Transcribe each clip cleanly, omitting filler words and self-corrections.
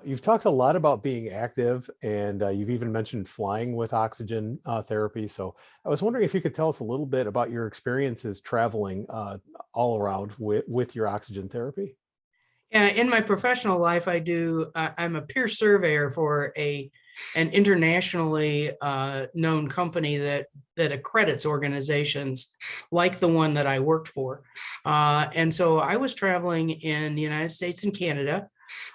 You've talked a lot about being active, and you've even mentioned flying with oxygen therapy. So I was wondering if you could tell us a little bit about your experiences traveling all around with your oxygen therapy. Yeah, in my professional life, I'm a peer surveyor for an internationally known company that accredits organizations like the one that I worked for. And so I was traveling in the United States and Canada.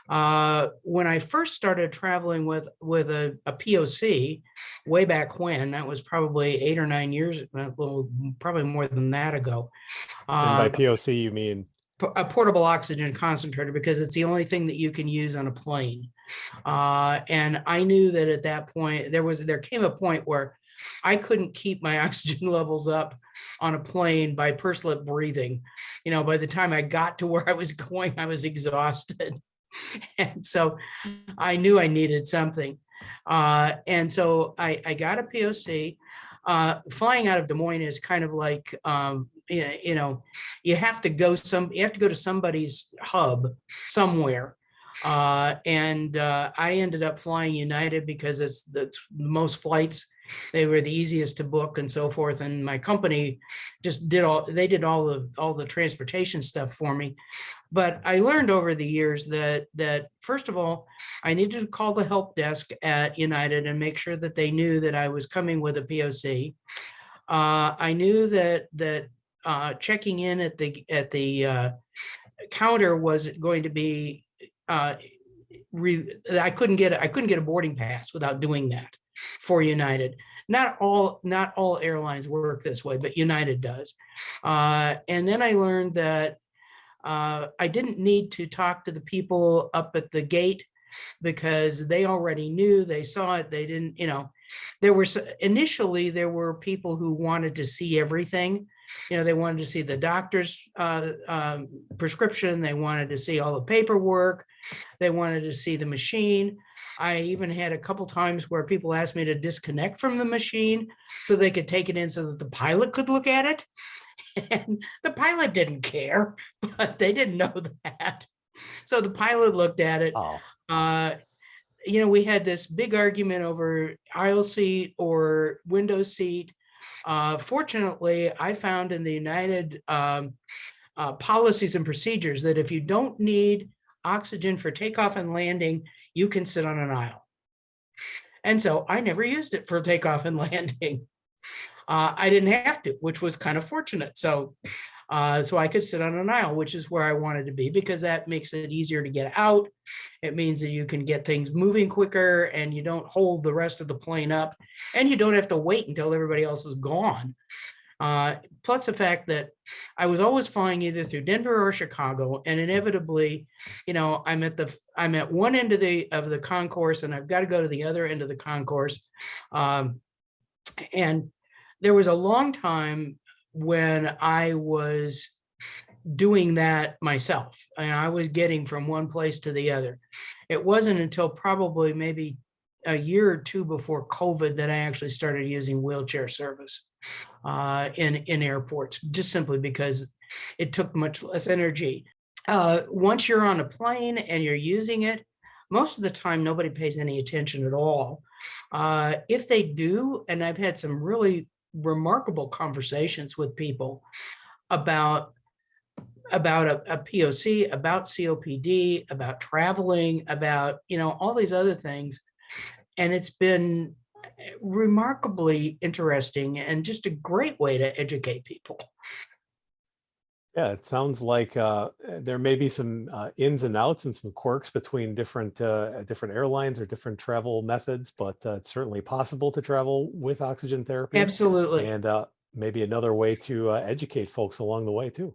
When I first started traveling with a POC way back when, that was probably 8 or 9 years, well, probably more than that ago. And by Uh, POC, you mean? a portable oxygen concentrator because it's the only thing that you can use on a plane. And I knew that at that point there came a point where I couldn't keep my oxygen levels up on a plane by pursed lip breathing. By the time I got to where I was going, I was exhausted. And so I knew I needed something. And so I got a POC. Flying out of Des Moines is kind of like, you have to go to somebody's hub somewhere. And I ended up flying United because that's most flights. They were the easiest to book and so forth. And my company just did all the transportation stuff for me. But I learned over the years that first of all, I needed to call the help desk at United and make sure that they knew that I was coming with a POC. I knew that checking in at the counter was going to be I couldn't get a boarding pass without doing that for United. Not all airlines work this way, but United does. And then I learned that I didn't need to talk to the people up at the gate because they already knew, they saw it, they didn't, initially there were people who wanted to see everything. They wanted to see the doctor's prescription, they wanted to see all the paperwork, they wanted to see the machine. I even had a couple times where people asked me to disconnect from the machine so they could take it in so that the pilot could look at it. And the pilot didn't care, but they didn't know that. So the pilot looked at it. Oh, Uh, we had this big argument over aisle seat or window seat. Fortunately, I found in the United policies and procedures that if you don't need oxygen for takeoff and landing, you can sit on an aisle. And so I never used it for takeoff and landing. I didn't have to, which was kind of fortunate. So I could sit on an aisle, which is where I wanted to be, because that makes it easier to get out. It means that you can get things moving quicker and you don't hold the rest of the plane up and you don't have to wait until everybody else is gone. Plus the fact that I was always flying either through Denver or Chicago, and inevitably, I'm at one end of the concourse and I've got to go to the other end of the concourse. And there was a long time when I was doing that myself and I was getting from one place to the other. It wasn't until probably maybe a year or two before COVID that I actually started using wheelchair service in airports, just simply because it took much less energy. Once you're on a plane and you're using it, most of the time nobody pays any attention at all. If they do, and I've had some really remarkable conversations with people about a POC, about COPD, about traveling, about all these other things, and it's been remarkably interesting and just a great way to educate people. yeah, it sounds like there may be some ins and outs and some quirks between different airlines or different travel methods, but it's certainly possible to travel with oxygen therapy, Absolutely. and maybe another way to educate folks along the way too.